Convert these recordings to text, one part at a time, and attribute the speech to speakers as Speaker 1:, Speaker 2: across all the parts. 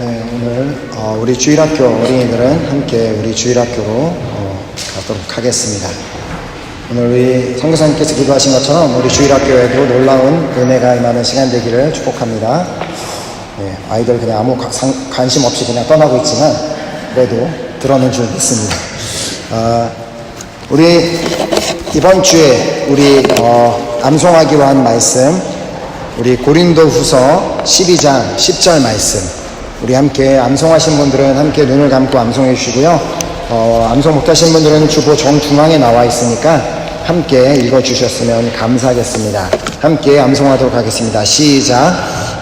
Speaker 1: 네, 오늘 우리 주일학교 어린이들은 함께 우리 주일학교로 가도록 하겠습니다. 오늘 우리 선교사님께서 기도하신 것처럼 우리 주일학교에도 놀라운 은혜가 임하는 시간 되기를 축복합니다. 네, 아이들 그냥 아무 관심 없이 그냥 떠나고 있지만 그래도 들어는 줄 믿습니다. 우리 이번 주에 우리 암송하기로 한 말씀, 우리 고린도후서 12장 10절 말씀, 우리 함께 암송하신 분들은 함께 눈을 감고 암송해 주시고요. 암송 못하신 분들은 주보 정중앙에 나와 있으니까 함께 읽어주셨으면 감사하겠습니다. 함께 암송하도록 하겠습니다. 시작.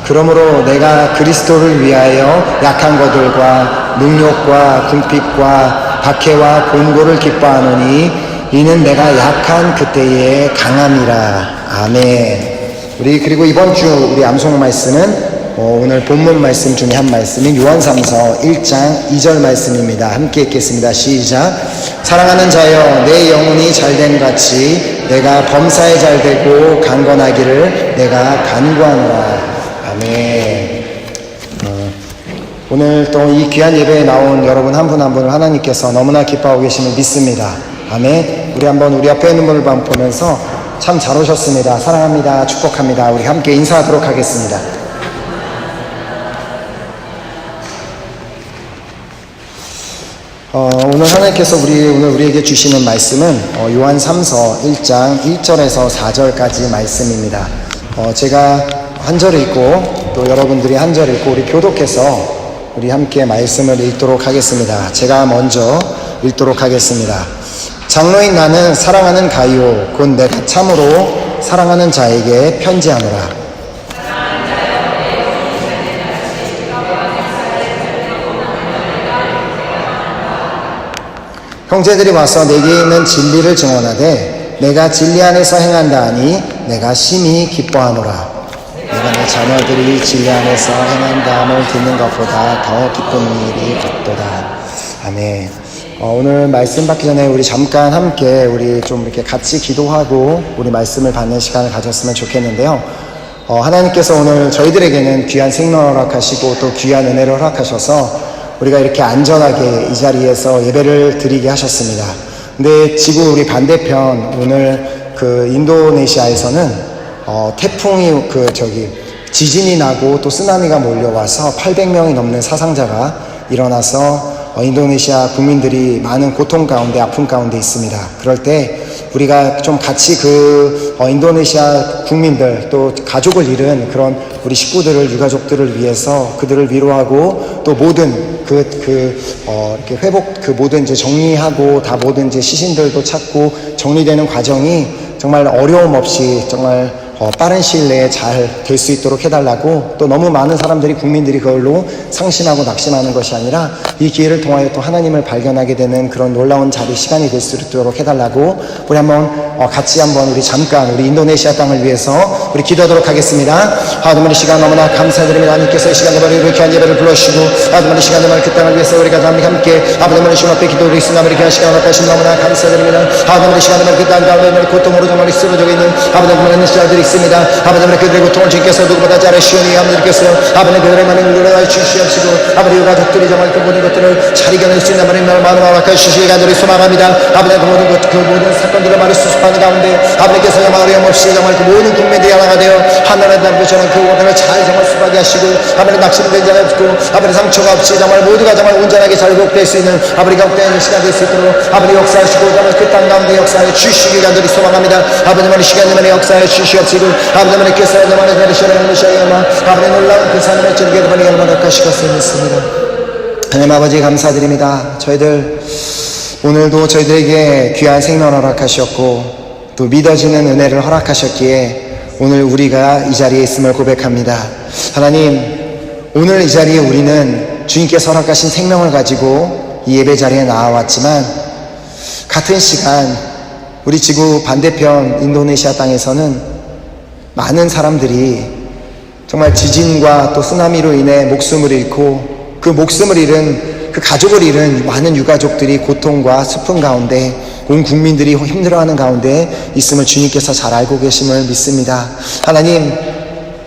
Speaker 1: 그러므로 내가 그리스도를 위하여 약한 것들과 능욕과 궁핍과 박해와 곤고를 기뻐하노니 이는 내가 약한 그때의 강함이라. 아멘. 우리 그리고 이번 주 우리 암송 말씀은 오늘 본문 말씀 중에 한 말씀인 요한삼서 1장 2절 말씀입니다. 함께 읽겠습니다. 시작. 사랑하는 자여, 내 영혼이 잘된 같이 내가 범사에 잘되고 강건하기를 내가 간구하노라. 아멘. 오늘 또 이 귀한 예배에 나온 여러분 한 분 한 분을 하나님께서 너무나 기뻐하고 계심을 믿습니다. 아멘. 우리 한번 우리 앞에 있는 분을 보면서 참 잘 오셨습니다. 사랑합니다. 축복합니다. 우리 함께 인사하도록 하겠습니다. 오늘 하나님께서 오늘 우리에게 주시는 말씀은 요한삼서 1장 1절에서 4절까지 말씀입니다. 제가 한 절 읽고 또 여러분들이 한 절 읽고 우리 교독해서 우리 함께 말씀을 읽도록 하겠습니다. 제가 먼저 읽도록 하겠습니다. 장로인 나는 사랑하는 가이오 곧 내가 참으로 사랑하는 자에게 편지하노라. 형제들이 와서 내게 있는 진리를 증언하되 내가 진리 안에서 행한다 하니 내가 심히 기뻐하노라. 내가 내 자녀들이 진리 안에서 행한다함을 듣는 것보다 더 기쁜 일이 없도다. 아멘. 오늘 말씀 받기 전에 우리 잠깐 함께 우리 좀 이렇게 같이 기도하고 우리 말씀을 받는 시간을 가졌으면 좋겠는데요. 하나님께서 오늘 저희들에게는 귀한 생명을 허락하시고 또 귀한 은혜를 허락하셔서 우리가 이렇게 안전하게 이 자리에서 예배를 드리게 하셨습니다. 근데 지구 우리 반대편 오늘 그 인도네시아에서는 태풍이 지진이 나고 또 쓰나미가 몰려와서 800명이 넘는 사상자가 일어나서 인도네시아 국민들이 많은 고통 가운데 아픔 가운데 있습니다. 그럴 때 우리가 좀 같이 인도네시아 국민들 또 가족을 잃은 그런 우리 식구들을 유가족들을 위해서 그들을 위로하고 또 모든 이렇게 회복 모든 이제 정리하고 다 모든 이제 시신들도 찾고 정리되는 과정이 정말 어려움 없이 정말 빠른 시일 내에 잘 될 수 있도록 해달라고 또 너무 많은 사람들이 국민들이 그걸로 상심하고 낙심하는 것이 아니라 이 기회를 통하여 또 하나님을 발견하게 되는 그런 놀라운 시간이 될 수 있도록 해달라고 우리 한번 같이 한번 우리 잠깐 우리 인도네시아 땅을 위해서 우리 기도하도록 하겠습니다. 하나님 이 시간 너무나 감사드립니다. 하나님께서 이 시간에 바로 이렇게 한 예배를 불러주시고 하나님 이 시간에 바로 그 땅을 위해서 우리가 함께 아버지 주님 앞에 기도를 있으나 이렇게 한 시간을 허락하신 너무나 감사드립니다. 하나님 이 시간에 바로 그 땅 가운데 고통으로 정말 쓰러져 있는 아버지 많은 자들이 있습니다. 아버지 그들의 고통을 주님께서 누구보다 잘 아시오니 아버지께서 아버지 그들의 많은 은혜를 주시옵시고 아버지 가족들이 정말 그 모든 것들을 잘 이겨낼 수 있는 하나님 마음을 허락해 주시기 간절히 소망합니다. 아버지 그 모든 사건들을 말을 수습하는 가운데 아버지께서 정말 어려움 없이 정말 그 모든 국민들이 하나가 되어 하나님 아버지처럼 그 모든을 잘 정말 수박하게 하시고 아버지 낙심된 자가 없고 아버지 상처가 없이 정말 모두가 정말 온전하게 잘 회복될 수 있는 아버지가 복되는 시간 될 수 있도록 아버지 역사하시고 정말 그 땅 가운데 역사해 주시기 간절히 소망합니다. 아버지 이 시간에 역사해 주시옵시고 아버지 께서 정말 내리시는 아버지 놀라운 그 삶의 즐기게 되는 영광을 허락하시겠습니다. 믿습니다. 하나님 아버지 감사드립니다. 저희들 오늘도 저희들에게 귀한 생명을 허락하셨고 또 믿어지는 은혜를 허락하셨기에 오늘 우리가 이 자리에 있음을 고백합니다. 하나님 오늘 이 자리에 우리는 주님께서 허락하신 생명을 가지고 이 예배 자리에 나와왔지만 같은 시간 우리 지구 반대편 인도네시아 땅에서는 많은 사람들이 정말 지진과 또 쓰나미로 인해 목숨을 잃고 그 목숨을 잃은 그 가족을 잃은 많은 유가족들이 고통과 슬픔 가운데 온 국민들이 힘들어하는 가운데 있음을 주님께서 잘 알고 계심을 믿습니다. 하나님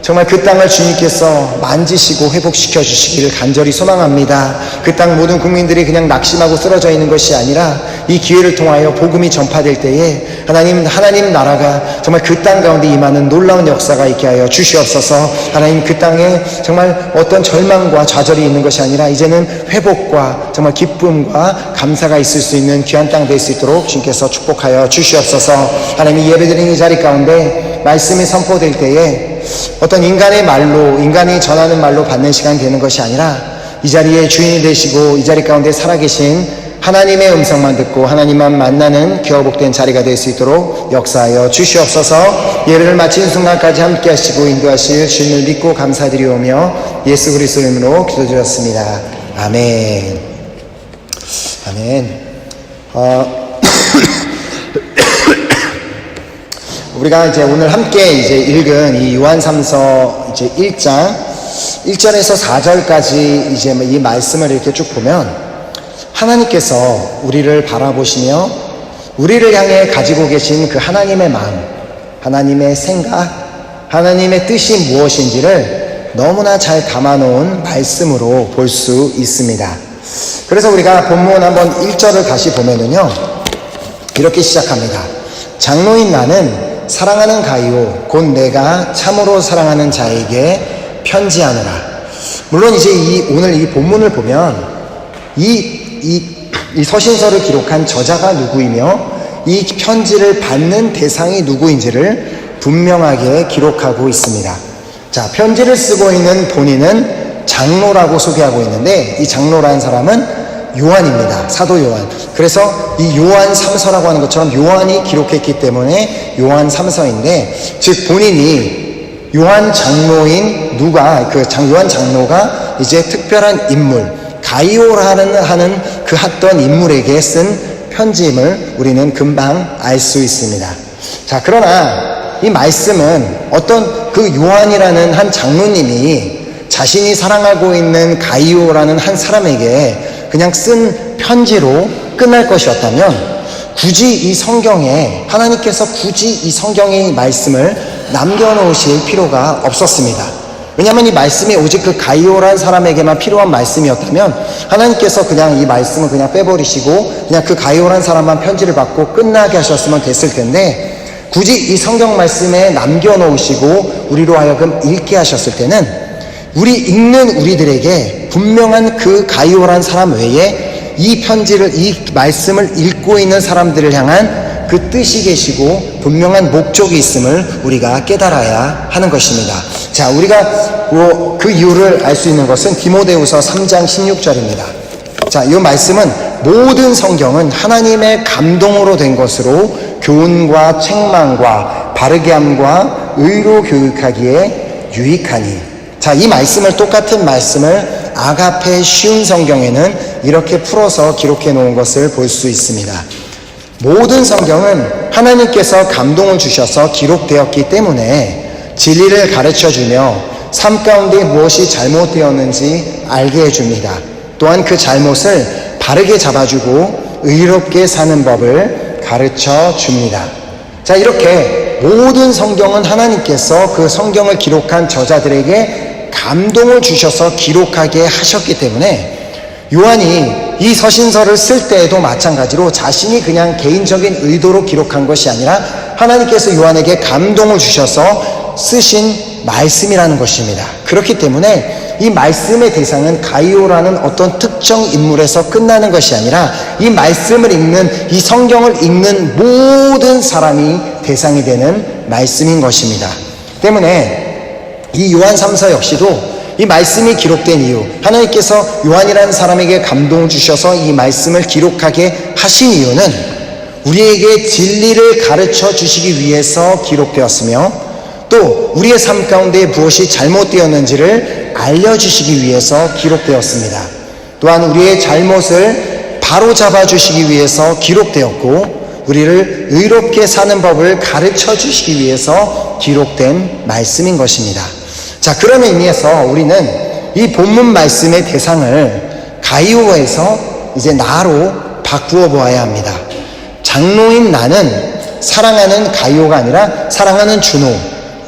Speaker 1: 정말 그 땅을 주님께서 만지시고 회복시켜 주시기를 간절히 소망합니다. 그 땅 모든 국민들이 그냥 낙심하고 쓰러져 있는 것이 아니라 이 기회를 통하여 복음이 전파될 때에 하나님 나라가 정말 그 땅 가운데 임하는 놀라운 역사가 있게 하여 주시옵소서. 하나님, 그 땅에 정말 어떤 절망과 좌절이 있는 것이 아니라 이제는 회복과 정말 기쁨과 감사가 있을 수 있는 귀한 땅 될 수 있도록 주님께서 축복하여 주시옵소서. 하나님, 예배드리는 이 자리 가운데 말씀이 선포될 때에 어떤 인간의 말로, 인간이 전하는 말로 받는 시간이 되는 것이 아니라 이 자리에 주인이 되시고 이 자리 가운데 살아계신 하나님의 음성만 듣고 하나님만 만나는 기어복된 자리가 될 수 있도록 역사하여 주시옵소서. 예배를 마친 순간까지 함께 하시고 인도하실 주님을 믿고 감사드리오며 예수 그리스도의 이름으로 기도드렸습니다. 아멘. 아멘. 우리가 이제 오늘 함께 이제 읽은 이 요한3서 이제 1절에서 4절까지 이제 이 말씀을 이렇게 쭉 보면 하나님께서 우리를 바라보시며 우리를 향해 가지고 계신 그 하나님의 마음, 하나님의 생각, 하나님의 뜻이 무엇인지를 너무나 잘 담아놓은 말씀으로 볼 수 있습니다. 그래서 우리가 본문 한번 1절을 다시 보면은요, 이렇게 시작합니다. 장로인 나는 사랑하는 가이오 곧 내가 참으로 사랑하는 자에게 편지하노라. 물론 이제 오늘 이 본문을 보면 이 서신서를 기록한 저자가 누구이며 이 편지를 받는 대상이 누구인지를 분명하게 기록하고 있습니다. 자, 편지를 쓰고 있는 본인은 장로라고 소개하고 있는데 이 장로라는 사람은 요한입니다. 사도 요한. 그래서 이 요한 3서라고 하는 것처럼 요한이 기록했기 때문에 요한 3서인데, 즉 본인이 요한 장로인 요한 장로가 이제 특별한 인물, 가이오라는 그 어떤 인물에게 쓴 편지임을 우리는 금방 알 수 있습니다. 자, 그러나 이 말씀은 어떤 그 요한이라는 한 장로님이 자신이 사랑하고 있는 가이오라는 한 사람에게 그냥 쓴 편지로 끝날 것이었다면 굳이 이 성경에 하나님께서 굳이 이 성경의 말씀을 남겨놓으실 필요가 없었습니다. 왜냐하면 이 말씀이 오직 그 가이오라는 사람에게만 필요한 말씀이었다면 하나님께서 그냥 이 말씀을 그냥 빼버리시고 그냥 그 가이오라는 사람만 편지를 받고 끝나게 하셨으면 됐을 텐데, 굳이 이 성경 말씀에 남겨놓으시고 우리로 하여금 읽게 하셨을 때는 읽는 우리들에게 분명한 그 가이오라는 사람 외에 이 편지를, 이 말씀을 읽고 있는 사람들을 향한 그 뜻이 계시고 분명한 목적이 있음을 우리가 깨달아야 하는 것입니다. 자, 우리가 그 이유를 알 수 있는 것은 디모데후서 3장 16절입니다. 자, 이 말씀은 모든 성경은 하나님의 감동으로 된 것으로 교훈과 책망과 바르게 함과 의로 교육하기에 유익하니. 자, 이 말씀을, 똑같은 말씀을 아가페 쉬운 성경에는 이렇게 풀어서 기록해 놓은 것을 볼 수 있습니다. 모든 성경은 하나님께서 감동을 주셔서 기록되었기 때문에 진리를 가르쳐 주며 삶 가운데 무엇이 잘못되었는지 알게 해줍니다. 또한 그 잘못을 바르게 잡아주고 의롭게 사는 법을 가르쳐 줍니다. 자, 이렇게 모든 성경은 하나님께서 그 성경을 기록한 저자들에게 감동을 주셔서 기록하게 하셨기 때문에 요한이 이 서신서를 쓸 때에도 마찬가지로 자신이 그냥 개인적인 의도로 기록한 것이 아니라 하나님께서 요한에게 감동을 주셔서 쓰신 말씀이라는 것입니다. 그렇기 때문에 이 말씀의 대상은 가이오라는 어떤 특정 인물에서 끝나는 것이 아니라 이 말씀을 읽는, 이 성경을 읽는 모든 사람이 대상이 되는 말씀인 것입니다. 때문에 이 요한 3서 역시도 이 말씀이 기록된 이유, 하나님께서 요한이라는 사람에게 감동을 주셔서 이 말씀을 기록하게 하신 이유는 우리에게 진리를 가르쳐 주시기 위해서 기록되었으며 또 우리의 삶 가운데 무엇이 잘못되었는지를 알려주시기 위해서 기록되었습니다. 또한 우리의 잘못을 바로잡아 주시기 위해서 기록되었고 우리를 의롭게 사는 법을 가르쳐 주시기 위해서 기록된 말씀인 것입니다. 자, 그런 의미에서 우리는 이 본문 말씀의 대상을 가이오에서 이제 나로 바꾸어 보아야 합니다. 장로인 나는 사랑하는 가이오가 아니라 사랑하는 준호,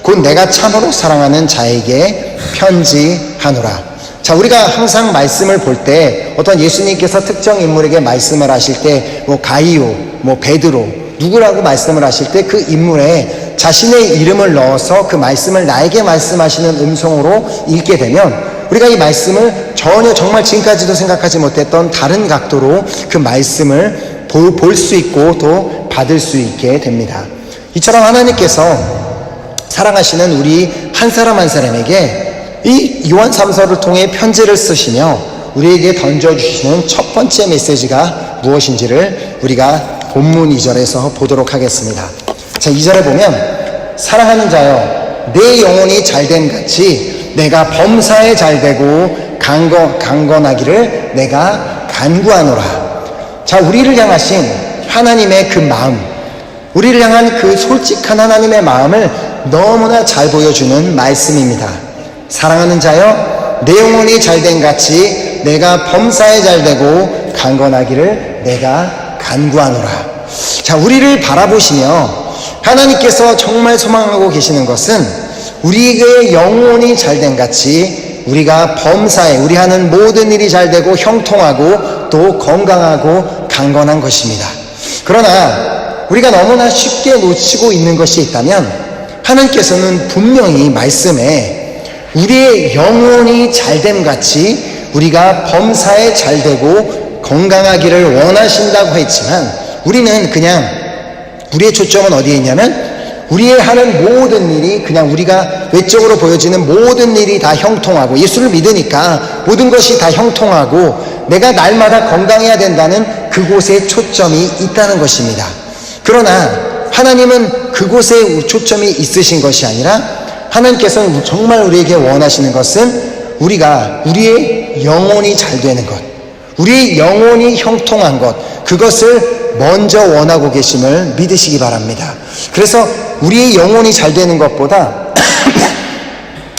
Speaker 1: 곧 내가 참으로 사랑하는 자에게 편지하노라. 자, 우리가 항상 말씀을 볼 때 어떤 예수님께서 특정 인물에게 말씀을 하실 때 뭐 가이오, 뭐 베드로 누구라고 말씀을 하실 때 그 인물에 자신의 이름을 넣어서 그 말씀을 나에게 말씀하시는 음성으로 읽게 되면 우리가 이 말씀을 전혀 정말 지금까지도 생각하지 못했던 다른 각도로 그 말씀을 볼 수 있고 또 받을 수 있게 됩니다. 이처럼 하나님께서 사랑하시는 우리 한 사람 한 사람에게 이 요한 3서를 통해 편지를 쓰시며 우리에게 던져주시는 첫 번째 메시지가 무엇인지를 우리가 본문 2절에서 보도록 하겠습니다. 자, 2절에 보면 사랑하는 자여 내 영혼이 잘됨 같이 내가 범사에 잘되고 강건하기를 내가 간구하노라. 자, 우리를 향하신 하나님의 그 마음, 우리를 향한 그 솔직한 하나님의 마음을 너무나 잘 보여주는 말씀입니다. 사랑하는 자여 내 영혼이 잘됨 같이 내가 범사에 잘되고 강건하기를 내가 간구하노라. 자, 우리를 바라보시며 하나님께서 정말 소망하고 계시는 것은 우리의 영혼이 잘됨 같이 우리가 범사에 우리 하는 모든 일이 잘되고 형통하고 또 건강하고 강건한 것입니다. 그러나 우리가 너무나 쉽게 놓치고 있는 것이 있다면 하나님께서는 분명히 말씀에 우리의 영혼이 잘됨 같이 우리가 범사에 잘되고 건강하기를 원하신다고 했지만 우리는 그냥 우리의 초점은 어디에 있냐면 우리의 하는 모든 일이 그냥 우리가 외적으로 보여지는 모든 일이 다 형통하고 예수를 믿으니까 모든 것이 다 형통하고 내가 날마다 건강해야 된다는 그곳에 초점이 있다는 것입니다. 그러나 하나님은 그곳에 초점이 있으신 것이 아니라 하나님께서는 정말 우리에게 원하시는 것은 우리가 우리의 영혼이 잘 되는 것, 우리의 영혼이 형통한 것, 그것을 먼저 원하고 계심을 믿으시기 바랍니다. 그래서 우리의 영혼이 잘 되는 것보다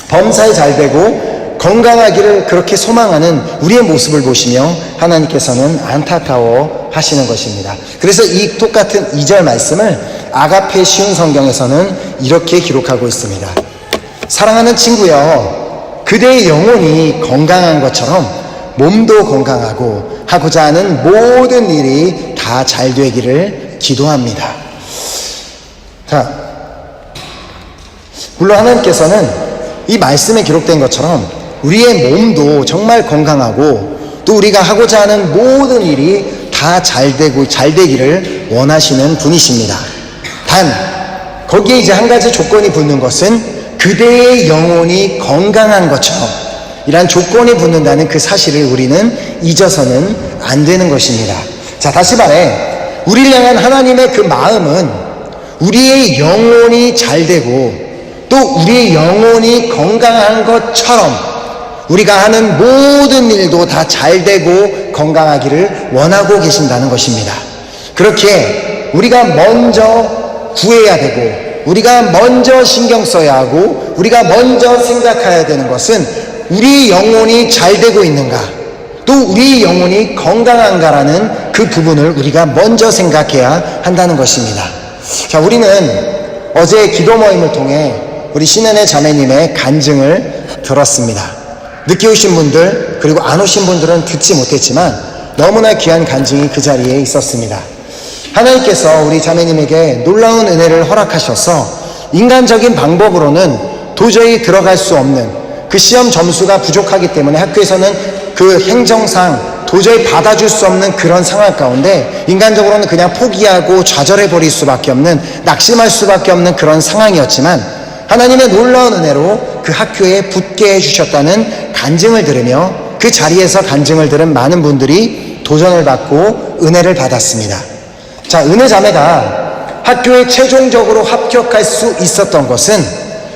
Speaker 1: 범사에 잘 되고 건강하기를 그렇게 소망하는 우리의 모습을 보시며 하나님께서는 안타까워 하시는 것입니다. 그래서 이 똑같은 2절 말씀을 아가페 쉬운 성경에서는 이렇게 기록하고 있습니다. 사랑하는 친구여, 그대의 영혼이 건강한 것처럼 몸도 건강하고 하고자 하는 모든 일이 다 잘 되기를 기도합니다. 자, 물론 하나님께서는 이 말씀에 기록된 것처럼 우리의 몸도 정말 건강하고 또 우리가 하고자 하는 모든 일이 다 잘 되기를 원하시는 분이십니다. 단 거기에 이제 한 가지 조건이 붙는 것은 그대의 영혼이 건강한 것처럼 이란 조건이 붙는다는 그 사실을 우리는 잊어서는 안 되는 것입니다. 자, 다시 말해 우리를 향한 하나님의 그 마음은 우리의 영혼이 잘 되고 또 우리의 영혼이 건강한 것처럼 우리가 하는 모든 일도 다 잘 되고 건강하기를 원하고 계신다는 것입니다. 그렇게 우리가 먼저 구해야 되고 우리가 먼저 신경 써야 하고 우리가 먼저 생각해야 되는 것은 우리 영혼이 잘 되고 있는가 또 우리 영혼이 건강한가라는 그 부분을 우리가 먼저 생각해야 한다는 것입니다. 자, 우리는 어제 기도 모임을 통해 우리 신은혜 자매님의 간증을 들었습니다. 늦게 오신 분들 그리고 안 오신 분들은 듣지 못했지만 너무나 귀한 간증이 그 자리에 있었습니다. 하나님께서 우리 자매님에게 놀라운 은혜를 허락하셔서 인간적인 방법으로는 도저히 들어갈 수 없는 그 시험 점수가 부족하기 때문에 학교에서는 그 행정상 도저히 받아줄 수 없는 그런 상황 가운데 인간적으로는 그냥 포기하고 좌절해버릴 수밖에 없는 낙심할 수밖에 없는 그런 상황이었지만 하나님의 놀라운 은혜로 그 학교에 붙게 해주셨다는 간증을 들으며 그 자리에서 간증을 들은 많은 분들이 도전을 받고 은혜를 받았습니다. 자, 은혜 자매가 학교에 최종적으로 합격할 수 있었던 것은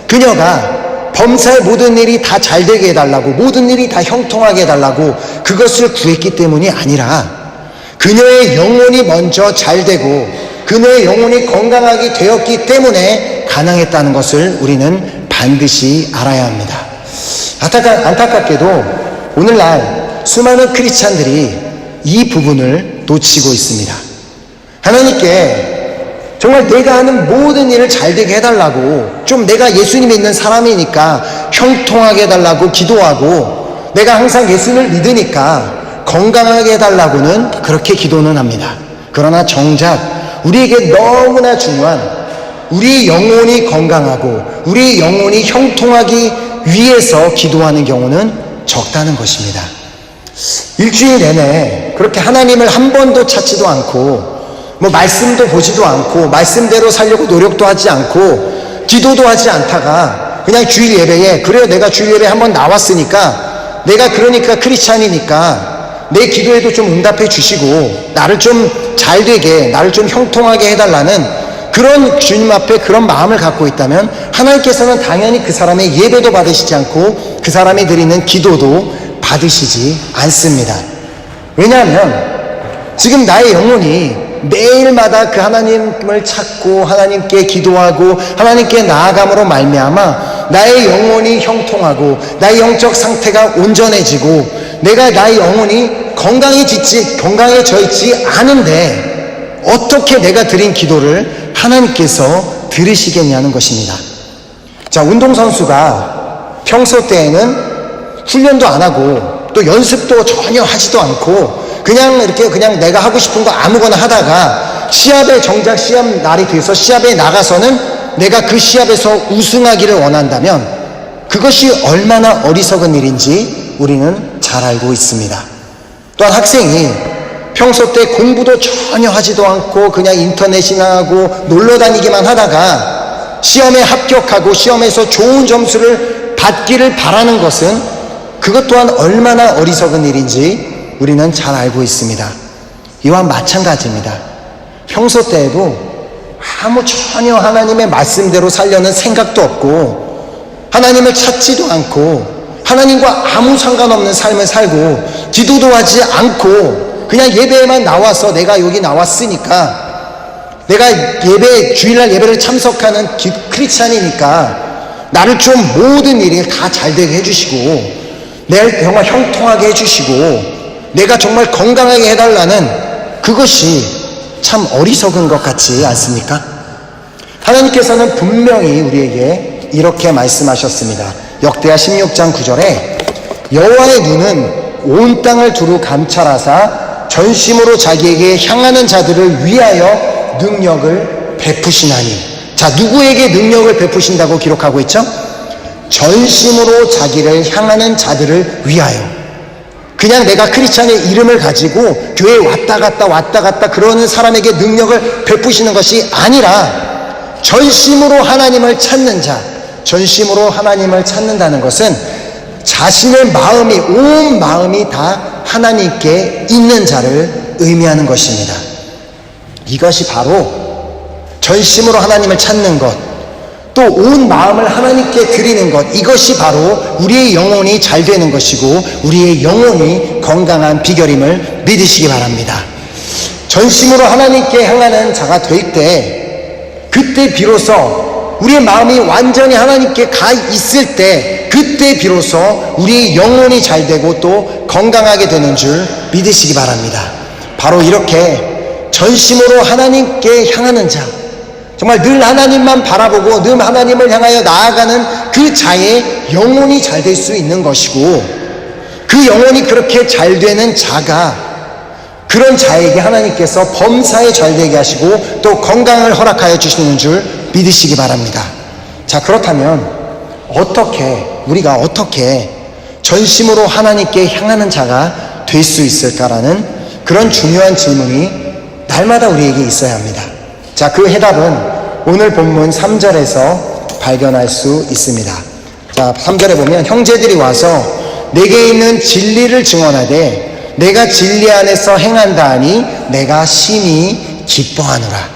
Speaker 1: 그녀가 범사의 모든 일이 다 잘 되게 해달라고 모든 일이 다 형통하게 해달라고 그것을 구했기 때문이 아니라 그녀의 영혼이 먼저 잘 되고 그녀의 영혼이 건강하게 되었기 때문에 가능했다는 것을 우리는 반드시 알아야 합니다. 안타깝게도 오늘날 수많은 크리스찬들이 이 부분을 놓치고 있습니다. 하나님께 정말 내가 하는 모든 일을 잘 되게 해달라고, 좀 내가 예수님 믿는 사람이니까 형통하게 해달라고 기도하고, 내가 항상 예수님을 믿으니까 건강하게 해달라고는 그렇게 기도는 합니다. 그러나 정작 우리에게 너무나 중요한 우리 영혼이 건강하고 우리 영혼이 형통하기 위해서 기도하는 경우는 적다는 것입니다. 일주일 내내 그렇게 하나님을 한 번도 찾지도 않고 말씀도 보지도 않고 말씀대로 살려고 노력도 하지 않고 기도도 하지 않다가 그냥 주일 예배에, 그래요, 내가 주일 예배에 한번 나왔으니까 내가 그러니까 크리스찬이니까 내 기도에도 좀 응답해 주시고 나를 좀 잘되게, 나를 좀 형통하게 해달라는 그런 주님 앞에 그런 마음을 갖고 있다면 하나님께서는 당연히 그 사람의 예배도 받으시지 않고 그 사람이 드리는 기도도 받으시지 않습니다. 왜냐하면 지금 나의 영혼이 매일마다 그 하나님을 찾고 하나님께 기도하고 하나님께 나아감으로 말미암아 나의 영혼이 형통하고 나의 영적 상태가 온전해지고 내가 나의 영혼이 건강해져 있지 않은데 어떻게 내가 드린 기도를 하나님께서 들으시겠냐는 것입니다. 자, 운동선수가 평소 때에는 훈련도 안 하고 또 연습도 전혀 하지도 않고 그냥 내가 하고 싶은 거 아무거나 하다가 정작 시합 날이 돼서 시합에 나가서는 내가 그 시합에서 우승하기를 원한다면 그것이 얼마나 어리석은 일인지 우리는 잘 알고 있습니다. 또한 학생이 평소 때 공부도 전혀 하지도 않고 그냥 인터넷이나 하고 놀러 다니기만 하다가 시험에 합격하고 시험에서 좋은 점수를 받기를 바라는 것은 그것 또한 얼마나 어리석은 일인지 우리는 잘 알고 있습니다. 이와 마찬가지입니다. 평소 때에도 전혀 하나님의 말씀대로 살려는 생각도 없고 하나님을 찾지도 않고 하나님과 아무 상관없는 삶을 살고 기도도 하지 않고 그냥 예배에만 나와서 내가 여기 나왔으니까 내가 주일날 예배를 참석하는 크리스찬이니까 나를 좀 모든 일이 다 잘되게 해주시고 내가 정말 형통하게 해주시고 내가 정말 건강하게 해달라는 그것이 참 어리석은 것 같지 않습니까? 하나님께서는 분명히 우리에게 이렇게 말씀하셨습니다. 역대하 16장 9절에 여호와의 눈은 온 땅을 두루 감찰하사 전심으로 자기에게 향하는 자들을 위하여 능력을 베푸시나니. 자, 누구에게 능력을 베푸신다고 기록하고 있죠? 전심으로 자기를 향하는 자들을 위하여. 그냥 내가 크리스찬의 이름을 가지고 교회에 왔다 갔다 그러는 사람에게 능력을 베푸시는 것이 아니라 전심으로 하나님을 찾는 자, 전심으로 하나님을 찾는다는 것은 자신의 마음이, 온 마음이 다 하나님께 있는 자를 의미하는 것입니다. 이것이 바로 전심으로 하나님을 찾는 것, 또 온 마음을 하나님께 드리는 것, 이것이 바로 우리의 영혼이 잘 되는 것이고 우리의 영혼이 건강한 비결임을 믿으시기 바랍니다. 전심으로 하나님께 향하는 자가 될 때, 그때 비로소 우리의 마음이 완전히 하나님께 가 있을 때, 그때 비로소 우리의 영혼이 잘 되고 또 건강하게 되는 줄 믿으시기 바랍니다. 바로 이렇게 전심으로 하나님께 향하는 자, 정말 늘 하나님만 바라보고 늘 하나님을 향하여 나아가는 그 자의 영혼이 잘 될 수 있는 것이고, 그 영혼이 그렇게 잘 되는 자가, 그런 자에게 하나님께서 범사에 잘 되게 하시고 또 건강을 허락하여 주시는 줄 믿으시기 바랍니다. 자, 그렇다면 우리가 어떻게 전심으로 하나님께 향하는 자가 될 수 있을까라는 그런 중요한 질문이 날마다 우리에게 있어야 합니다. 자, 그 해답은 오늘 본문 3절에서 발견할 수 있습니다. 자, 3절에 보면 형제들이 와서 내게 있는 진리를 증언하되 내가 진리 안에서 행한다 하니 내가 심히 기뻐하노라.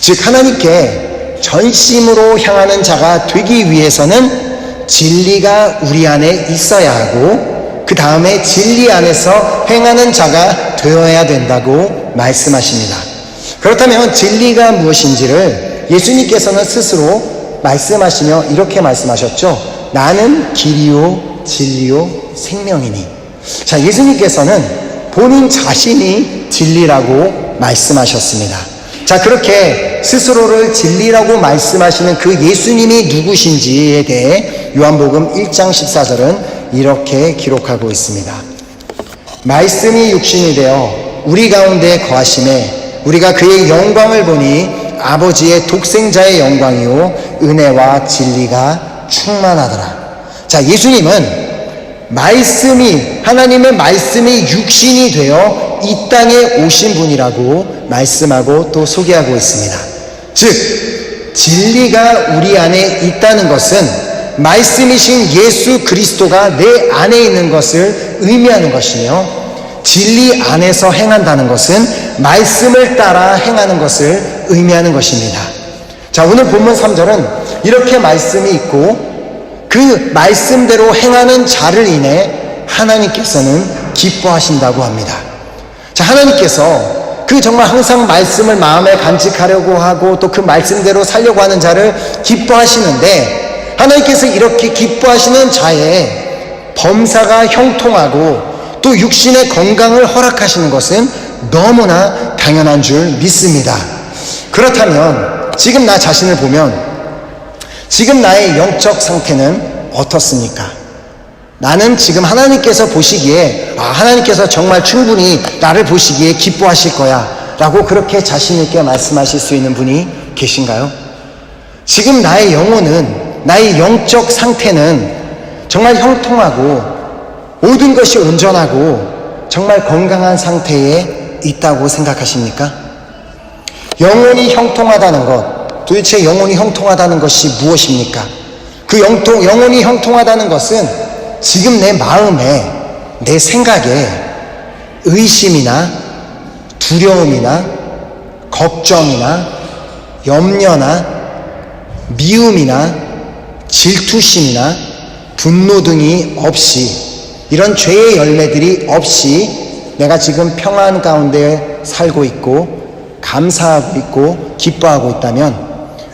Speaker 1: 즉, 하나님께 전심으로 향하는 자가 되기 위해서는 진리가 우리 안에 있어야 하고 그 다음에 진리 안에서 행하는 자가 되어야 된다고 말씀하십니다. 그렇다면 진리가 무엇인지를 예수님께서는 스스로 말씀하시며 이렇게 말씀하셨죠. 나는 길이요 진리요 생명이니. 자, 예수님께서는 본인 자신이 진리라고 말씀하셨습니다. 자, 그렇게 스스로를 진리라고 말씀하시는 그 예수님이 누구신지에 대해 요한복음 1장 14절은 이렇게 기록하고 있습니다. 말씀이 육신이 되어 우리 가운데 거하심에 우리가 그의 영광을 보니 아버지의 독생자의 영광이요 은혜와 진리가 충만하더라. 자, 예수님은 하나님의 말씀이 육신이 되어 이 땅에 오신 분이라고 말씀하고 또 소개하고 있습니다. 즉, 진리가 우리 안에 있다는 것은 말씀이신 예수 그리스도가 내 안에 있는 것을 의미하는 것이며, 진리 안에서 행한다는 것은 말씀을 따라 행하는 것을 의미하는 것입니다. 자, 오늘 본문 3절은 이렇게 말씀이 있고 그 말씀대로 행하는 자를 인해 하나님께서는 기뻐하신다고 합니다. 자, 하나님께서 그 정말 항상 말씀을 마음에 간직하려고 하고 또 그 말씀대로 살려고 하는 자를 기뻐하시는데, 하나님께서 이렇게 기뻐하시는 자의 범사가 형통하고 또 육신의 건강을 허락하시는 것은 너무나 당연한 줄 믿습니다. 그렇다면 지금 나 자신을 보면 지금 나의 영적 상태는 어떻습니까? 나는 지금 하나님께서 보시기에 하나님께서 정말 충분히 나를 보시기에 기뻐하실 거야 라고 그렇게 자신 있게 말씀하실 수 있는 분이 계신가요? 지금 나의 영혼은, 나의 영적 상태는 정말 형통하고 모든 것이 온전하고 정말 건강한 상태에 있다고 생각하십니까? 영혼이 형통하다는 것, 도대체 영혼이 형통하다는 것이 무엇입니까? 그 영혼이 형통하다는 것은 지금 내 마음에, 내 생각에 의심이나 두려움이나 걱정이나 염려나 미움이나 질투심이나 분노 등이 없이, 이런 죄의 열매들이 없이 내가 지금 평안 가운데 살고 있고 감사하고 있고 기뻐하고 있다면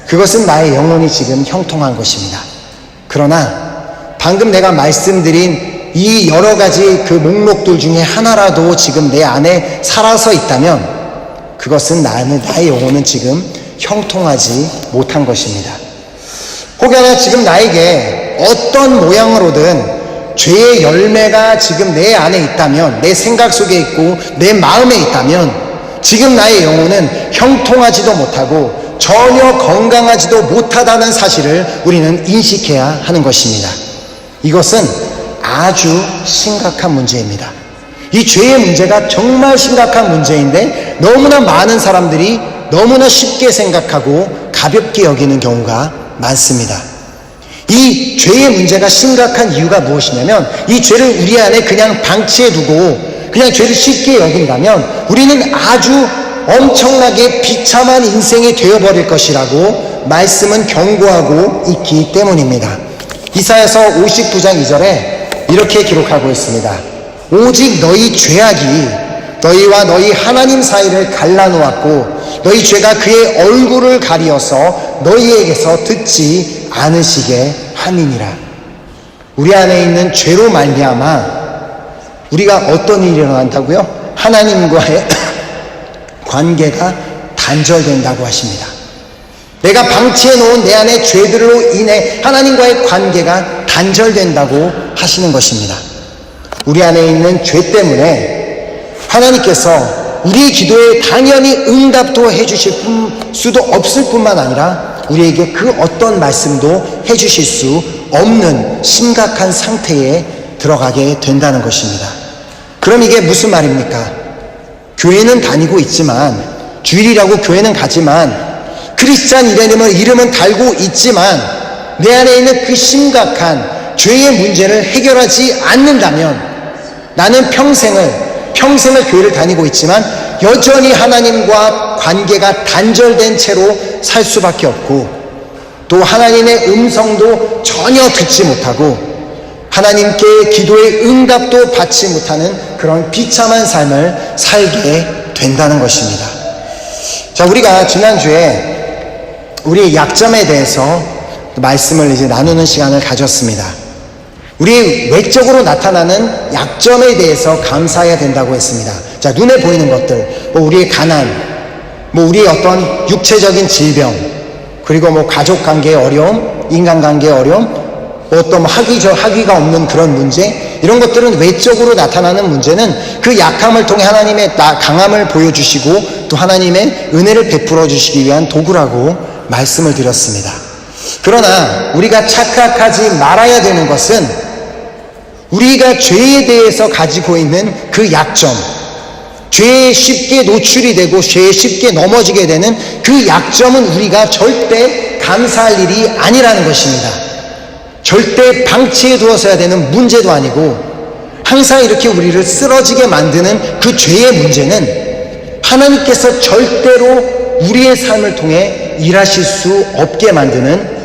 Speaker 1: 그것은 나의 영혼이 지금 형통한 것입니다. 그러나 방금 내가 말씀드린 이 여러 가지 그 목록들 중에 하나라도 지금 내 안에 살아서 있다면 그것은 나의 영혼은 지금 형통하지 못한 것입니다. 혹여나 지금 나에게 어떤 모양으로든 죄의 열매가 지금 내 안에 있다면, 내 생각 속에 있고 내 마음에 있다면 지금 나의 영혼은 형통하지도 못하고 전혀 건강하지도 못하다는 사실을 우리는 인식해야 하는 것입니다. 이것은 아주 심각한 문제입니다. 이 죄의 문제가 정말 심각한 문제인데 너무나 많은 사람들이 너무나 쉽게 생각하고 가볍게 여기는 경우가 많습니다. 이 죄의 문제가 심각한 이유가 무엇이냐면, 이 죄를 우리 안에 그냥 방치해두고 그냥 죄를 쉽게 여긴다면 우리는 아주 엄청나게 비참한 인생이 되어버릴 것이라고 말씀은 경고하고 있기 때문입니다. 이사야서 59장 2절에 이렇게 기록하고 있습니다. 오직 너희 죄악이 너희와 너희 하나님 사이를 갈라놓았고 너희 죄가 그의 얼굴을 가리어서 너희에게서 듣지 않으시게 함이니라. 우리 안에 있는 죄로 말미암아 우리가 어떤 일이 일어난다고요? 하나님과의 관계가 단절된다고 하십니다. 내가 방치해 놓은 내 안의 죄들로 인해 하나님과의 관계가 단절된다고 하시는 것입니다. 우리 안에 있는 죄 때문에 하나님께서 우리의 기도에 당연히 응답도 해주실 수도 없을 뿐만 아니라 우리에게 그 어떤 말씀도 해주실 수 없는 심각한 상태에 들어가게 된다는 것입니다. 그럼 이게 무슨 말입니까? 교회는 다니고 있지만, 주일이라고 교회는 가지만, 크리스찬 이름은 달고 있지만 내 안에 있는 그 심각한 죄의 문제를 해결하지 않는다면 나는 평생을 교회를 다니고 있지만 여전히 하나님과 관계가 단절된 채로 살 수밖에 없고, 또 하나님의 음성도 전혀 듣지 못하고 하나님께 기도의 응답도 받지 못하는 그런 비참한 삶을 살게 된다는 것입니다. 자, 우리가 지난주에 우리의 약점에 대해서 말씀을 이제 나누는 시간을 가졌습니다. 우리 외적으로 나타나는 약점에 대해서 감사해야 된다고 했습니다. 자, 눈에 보이는 것들, 우리의 가난, 뭐 우리의 어떤 육체적인 질병, 그리고 뭐 가족 관계의 어려움, 인간관계의 어려움, 어떤 학위가 없는 그런 문제, 이런 것들은 외적으로 나타나는 문제는 그 약함을 통해 하나님의 강함을 보여주시고 또 하나님의 은혜를 베풀어 주시기 위한 도구라고 말씀을 드렸습니다. 그러나 우리가 착각하지 말아야 되는 것은 우리가 죄에 대해서 가지고 있는 그 약점, 죄에 쉽게 노출이 되고 죄에 쉽게 넘어지게 되는 그 약점은 우리가 절대 감사할 일이 아니라는 것입니다. 절대 방치해 두어서야 되는 문제도 아니고 항상 이렇게 우리를 쓰러지게 만드는 그 죄의 문제는 하나님께서 절대로 우리의 삶을 통해 일하실 수 없게 만드는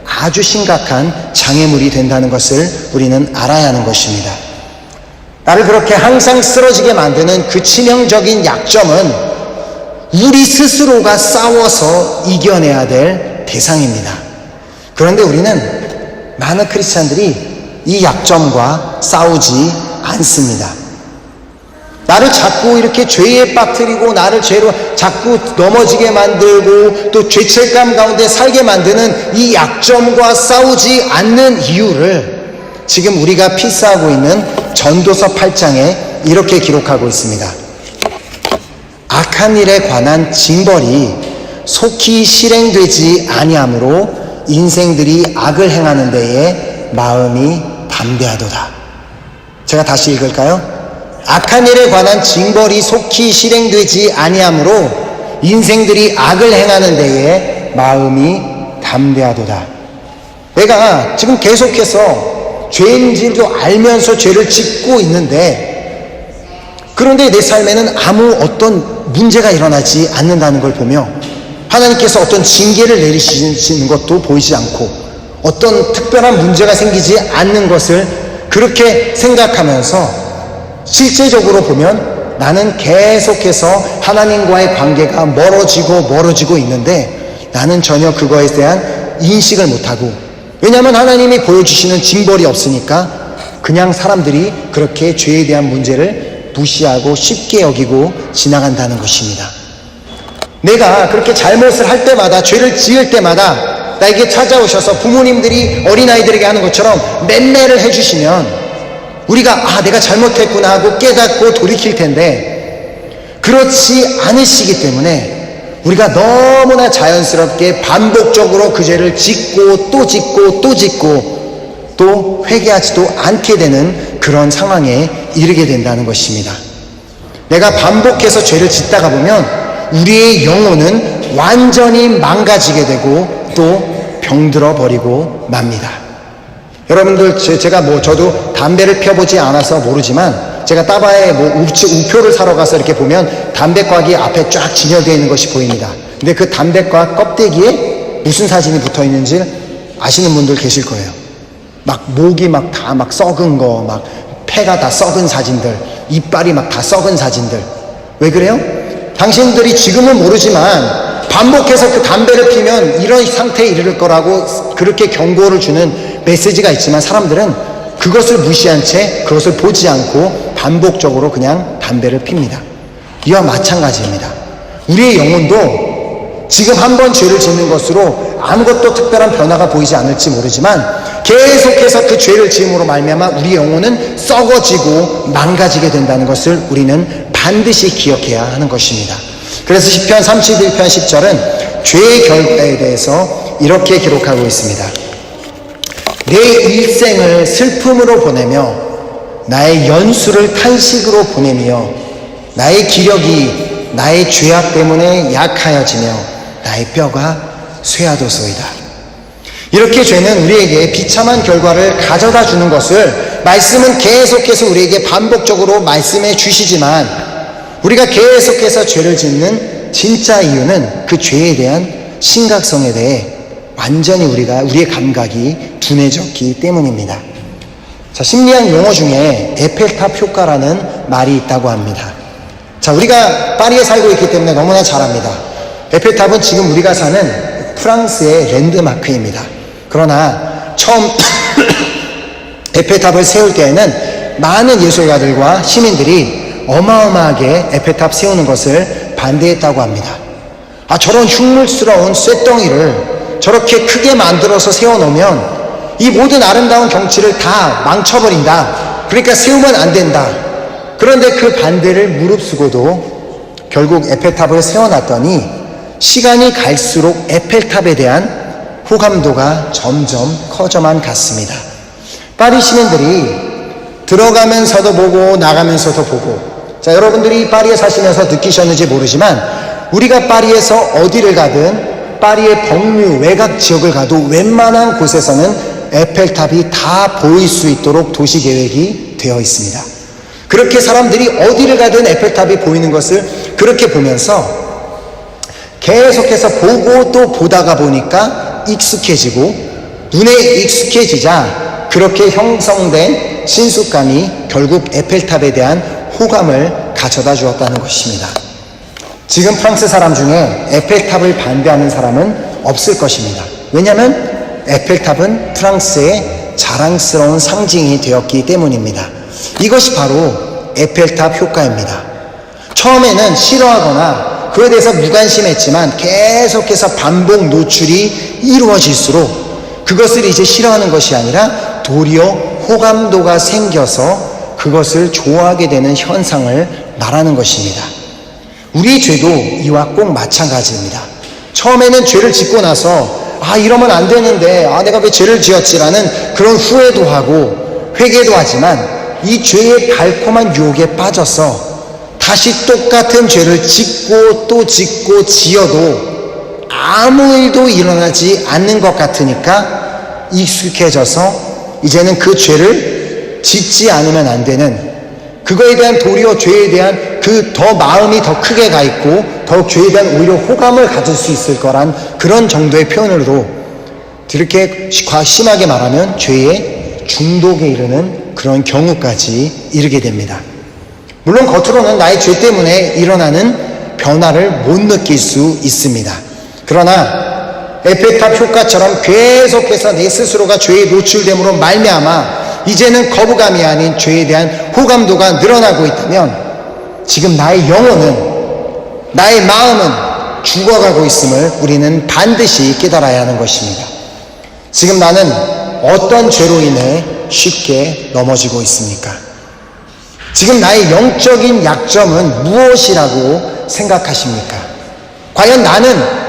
Speaker 1: 아주 심각한 장애물이 된다는 것을 우리는 알아야 하는 것입니다. 나를 그렇게 항상 쓰러지게 만드는 그 치명적인 약점은 우리 스스로가 싸워서 이겨내야 될 대상입니다. 그런데 우리는 많은 크리스찬들이 이 약점과 싸우지 않습니다. 나를 자꾸 이렇게 죄에 빠뜨리고 나를 죄로 자꾸 넘어지게 만들고 또 죄책감 가운데 살게 만드는 이 약점과 싸우지 않는 이유를 지금 우리가 필사하고 있는 전도서 8장에 이렇게 기록하고 있습니다. 악한 일에 관한 징벌이 속히 실행되지 아니하므로 인생들이 악을 행하는 데에 마음이 담대하도다. 제가 다시 읽을까요? 악한 일에 관한 징벌이 속히 실행되지 아니하므로 인생들이 악을 행하는 데에 마음이 담대하도다. 내가 지금 계속해서 죄인 줄도 알면서 죄를 짓고 있는데 그런데 내 삶에는 아무 어떤 문제가 일어나지 않는다는 걸 보며 하나님께서 어떤 징계를 내리시는 것도 보이지 않고 어떤 특별한 문제가 생기지 않는 것을 그렇게 생각하면서 실제적으로 보면 나는 계속해서 하나님과의 관계가 멀어지고 있는데 나는 전혀 그거에 대한 인식을 못하고, 왜냐하면 하나님이 보여주시는 징벌이 없으니까 그냥 사람들이 그렇게 죄에 대한 문제를 무시하고 쉽게 여기고 지나간다는 것입니다. 내가 그렇게 잘못을 할 때마다, 죄를 지을 때마다 나에게 찾아오셔서 부모님들이 어린아이들에게 하는 것처럼 맴매를 해주시면 우리가 내가 잘못했구나 하고 깨닫고 돌이킬 텐데 그렇지 않으시기 때문에 우리가 너무나 자연스럽게 반복적으로 그 죄를 짓고 또 짓고 또 짓고 또 회개하지도 않게 되는 그런 상황에 이르게 된다는 것입니다. 내가 반복해서 죄를 짓다가 보면 우리의 영혼은 완전히 망가지게 되고 또 병들어 버리고 맙니다. 여러분들 제가 저도 담배를 펴보지 않아서 모르지만 제가 따바에 우표를 사러 가서 이렇게 보면 담배곽이 앞에 쫙 진열되어 있는 것이 보입니다. 근데 그 담배곽 껍데기에 무슨 사진이 붙어 있는지 아시는 분들 계실 거예요. 막 목이 다 썩은 거, 막 폐가 다 썩은 사진들, 이빨이 다 썩은 사진들. 왜 그래요? 당신들이 지금은 모르지만 반복해서 그 담배를 피면 이런 상태에 이르를 거라고 그렇게 경고를 주는 메시지가 있지만 사람들은 그것을 무시한 채 그것을 보지 않고 반복적으로 그냥 담배를 핍니다. 이와 마찬가지입니다. 우리의 영혼도 지금 한번 죄를 짓는 것으로 아무것도 특별한 변화가 보이지 않을지 모르지만 계속해서 그 죄를 지음으로 말미암아 우리 영혼은 썩어지고 망가지게 된다는 것을 우리는 반드시 기억해야 하는 것입니다. 그래서 시편 31편 10절은 죄의 결과에 대해서 이렇게 기록하고 있습니다. 내 일생을 슬픔으로 보내며 나의 연수를 탄식으로 보내며 나의 기력이 나의 죄악 때문에 약하여지며 나의 뼈가 쇠하도소이다. 이렇게 죄는 우리에게 비참한 결과를 가져다 주는 것을 말씀은 계속해서 우리에게 반복적으로 말씀해 주시지만 우리가 계속해서 죄를 짓는 진짜 이유는 그 죄에 대한 심각성에 대해 완전히 우리의 감각이 둔해졌기 때문입니다. 자, 심리학 용어 중에 에펠탑 효과라는 말이 있다고 합니다. 자, 우리가 파리에 살고 있기 때문에 너무나 잘 압니다. 에펠탑은 지금 우리가 사는 프랑스의 랜드마크입니다. 그러나 처음 에펠탑을 세울 때에는 많은 예술가들과 시민들이 어마어마하게 에펠탑 세우는 것을 반대했다고 합니다. 저런 흉물스러운 쇳덩이를 저렇게 크게 만들어서 세워놓으면 이 모든 아름다운 경치를 다 망쳐버린다. 그러니까 세우면 안 된다. 그런데 그 반대를 무릅쓰고도 결국 에펠탑을 세워놨더니 시간이 갈수록 에펠탑에 대한 호감도가 점점 커져만 갔습니다. 파리 시민들이 들어가면서도 보고 나가면서도 보고, 자, 여러분들이 파리에 사시면서 느끼셨는지 모르지만 우리가 파리에서 어디를 가든 파리의 벙류 외곽 지역을 가도 웬만한 곳에서는 에펠탑이 다 보일 수 있도록 도시 계획이 되어 있습니다. 그렇게 사람들이 어디를 가든 에펠탑이 보이는 것을 그렇게 보면서 계속해서 보고 또 보다가 보니까 익숙해지고, 눈에 익숙해지자 그렇게 형성된 친숙감이 결국 에펠탑에 대한 호감을 가져다 주었다는 것입니다. 지금 프랑스 사람 중에 에펠탑을 반대하는 사람은 없을 것입니다. 왜냐하면 에펠탑은 프랑스의 자랑스러운 상징이 되었기 때문입니다. 이것이 바로 에펠탑 효과입니다. 처음에는 싫어하거나 그에 대해서 무관심했지만 계속해서 반복 노출이 이루어질수록 그것을 이제 싫어하는 것이 아니라 도리어 호감도가 생겨서 그것을 좋아하게 되는 현상을 말하는 것입니다. 우리 죄도 이와 꼭 마찬가지입니다. 처음에는 죄를 짓고 나서 이러면 안 되는데 내가 왜 죄를 지었지라는 그런 후회도 하고 회개도 하지만 이 죄의 달콤한 유혹에 빠져서 다시 똑같은 죄를 짓고 또 짓고 지어도 아무 일도 일어나지 않는 것 같으니까 익숙해져서 이제는 그 죄를 짓지 않으면 안 되는, 그거에 대한 도리어 죄에 대한 그 더 마음이 더 크게 가 있고 더욱 죄에 대한 오히려 호감을 가질 수 있을 거란 그런 정도의 표현으로 이렇게 심하게 말하면 죄의 중독에 이르는 그런 경우까지 이르게 됩니다. 물론 겉으로는 나의 죄 때문에 일어나는 변화를 못 느낄 수 있습니다. 그러나 에펠탑 효과처럼 계속해서 내 스스로가 죄에 노출됨으로 말미암아 이제는 거부감이 아닌 죄에 대한 호감도가 늘어나고 있다면 지금 나의 영혼은, 나의 마음은 죽어가고 있음을 우리는 반드시 깨달아야 하는 것입니다. 지금 나는 어떤 죄로 인해 쉽게 넘어지고 있습니까? 지금 나의 영적인 약점은 무엇이라고 생각하십니까? 과연 나는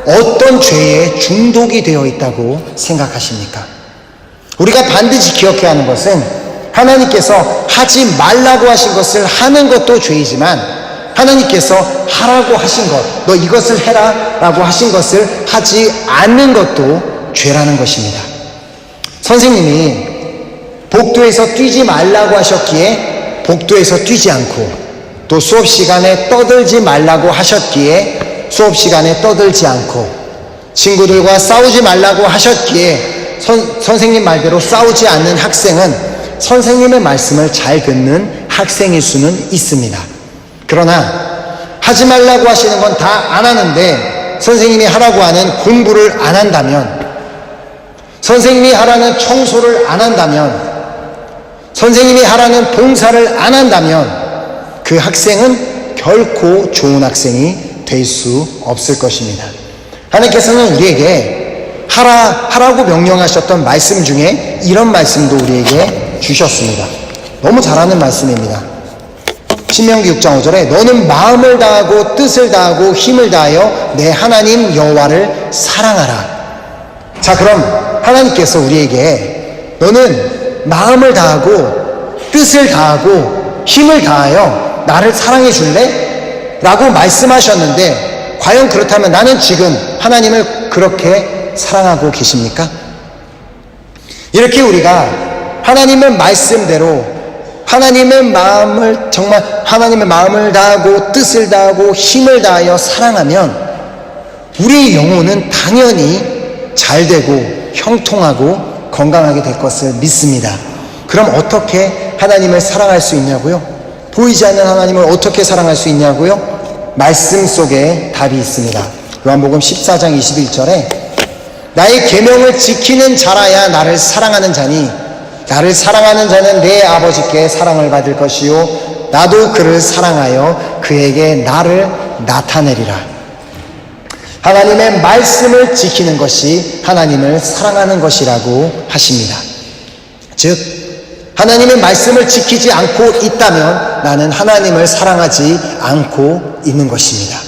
Speaker 1: 어떤 죄에 중독이 되어 있다고 생각하십니까? 우리가 반드시 기억해야 하는 것은 하나님께서 하지 말라고 하신 것을 하는 것도 죄이지만 하나님께서 하라고 하신 것, 너 이것을 해라 라고 하신 것을 하지 않는 것도 죄라는 것입니다. 선생님이 복도에서 뛰지 말라고 하셨기에 복도에서 뛰지 않고, 또 수업 시간에 떠들지 말라고 하셨기에 수업 시간에 떠들지 않고, 친구들과 싸우지 말라고 하셨기에 선생님 말대로 싸우지 않는 학생은 선생님의 말씀을 잘 듣는 학생일 수는 있습니다. 그러나 하지 말라고 하시는 건 다 안 하는데 선생님이 하라고 하는 공부를 안 한다면, 선생님이 하라는 청소를 안 한다면, 선생님이 하라는 봉사를 안 한다면 그 학생은 결코 좋은 학생이 될 수 없을 것입니다. 하나님께서는 우리에게 하라고 명령하셨던 말씀 중에 이런 말씀도 우리에게 주셨습니다. 너무 잘하는 말씀입니다. 신명기 6장 5절에 너는 마음을 다하고 뜻을 다하고 힘을 다하여 내 하나님 여호와를 사랑하라. 자, 그럼 하나님께서 우리에게 너는 마음을 다하고 뜻을 다하고 힘을 다하여 나를 사랑해 줄래? 라고 말씀하셨는데 과연 그렇다면 나는 지금 하나님을 그렇게 사랑하고 계십니까? 이렇게 우리가 하나님의 말씀대로 하나님의 마음을, 정말 하나님의 마음을 다하고 뜻을 다하고 힘을 다하여 사랑하면 우리의 영혼은 당연히 잘되고 형통하고 건강하게 될 것을 믿습니다. 그럼 어떻게 하나님을 사랑할 수 있냐고요? 보이지 않는 하나님을 어떻게 사랑할 수 있냐고요? 말씀 속에 답이 있습니다. 요한복음 14장 21절에 나의 계명을 지키는 자라야 나를 사랑하는 자니 나를 사랑하는 자는 내 아버지께 사랑을 받을 것이요 나도 그를 사랑하여 그에게 나를 나타내리라. 하나님의 말씀을 지키는 것이 하나님을 사랑하는 것이라고 하십니다. 즉 하나님의 말씀을 지키지 않고 있다면 나는 하나님을 사랑하지 않고 있는 것입니다.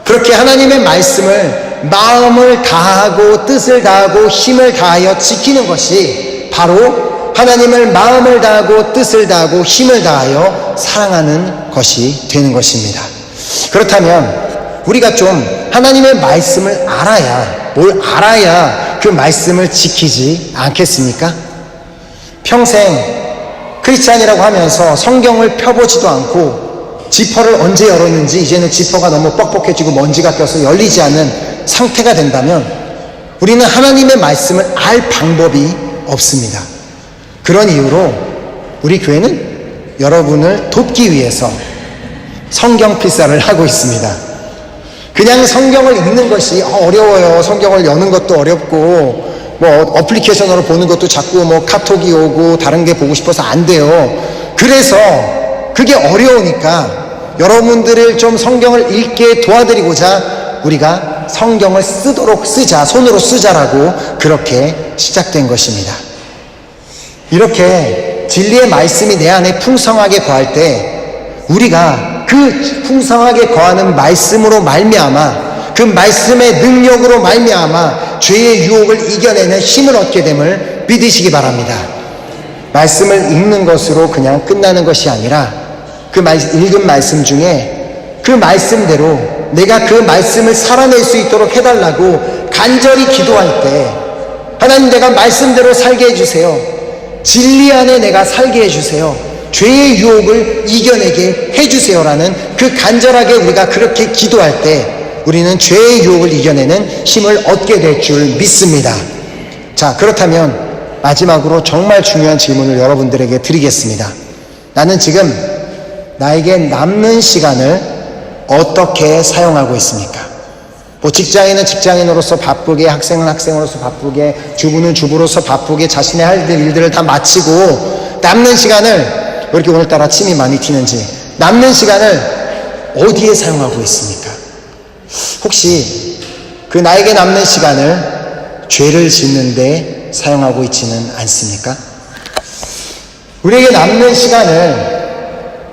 Speaker 1: 그렇게 하나님의 말씀을 마음을 다하고 뜻을 다하고 힘을 다하여 지키는 것이 바로 하나님을 마음을 다하고 뜻을 다하고 힘을 다하여 사랑하는 것이 되는 것입니다. 그렇다면 우리가 좀 하나님의 말씀을 알아야 그 말씀을 지키지 않겠습니까? 평생 크리스찬이라고 하면서 성경을 펴보지도 않고 지퍼를 언제 열었는지 이제는 지퍼가 너무 뻑뻑해지고 먼지가 껴서 열리지 않는 상태가 된다면 우리는 하나님의 말씀을 알 방법이 없습니다. 그런 이유로 우리 교회는 여러분을 돕기 위해서 성경 필사를 하고 있습니다. 그냥 성경을 읽는 것이 어려워요. 성경을 여는 것도 어렵고 어플리케이션으로 보는 것도 자꾸 카톡이 오고 다른 게 보고 싶어서 안 돼요. 그래서 그게 어려우니까 여러분들을 좀 성경을 읽게 도와드리고자 우리가 성경을 손으로 쓰자라고 그렇게 시작된 것입니다. 이렇게 진리의 말씀이 내 안에 풍성하게 거할 때 우리가 그 풍성하게 거하는 말씀으로 말미암아 그 말씀의 능력으로 말미암아 죄의 유혹을 이겨내는 힘을 얻게 됨을 믿으시기 바랍니다. 말씀을 읽는 것으로 그냥 끝나는 것이 아니라 그 읽은 말씀 중에 그 말씀대로 내가 그 말씀을 살아낼 수 있도록 해달라고 간절히 기도할 때 하나님 내가 말씀대로 살게 해주세요. 진리 안에 내가 살게 해주세요. 죄의 유혹을 이겨내게 해주세요라는 그 간절하게 우리가 그렇게 기도할 때 우리는 죄의 유혹을 이겨내는 힘을 얻게 될 줄 믿습니다. 자, 그렇다면 마지막으로 정말 중요한 질문을 여러분들에게 드리겠습니다. 나는 지금 나에게 남는 시간을 어떻게 사용하고 있습니까? 직장인은 직장인으로서 바쁘게, 학생은 학생으로서 바쁘게, 주부는 주부로서 바쁘게 자신의 할 일들을 다 마치고 남는 시간을 왜 이렇게 오늘따라 침이 많이 튀는지 남는 시간을 어디에 사용하고 있습니까? 혹시 그 나에게 남는 시간을 죄를 짓는 데 사용하고 있지는 않습니까? 우리에게 남는 시간을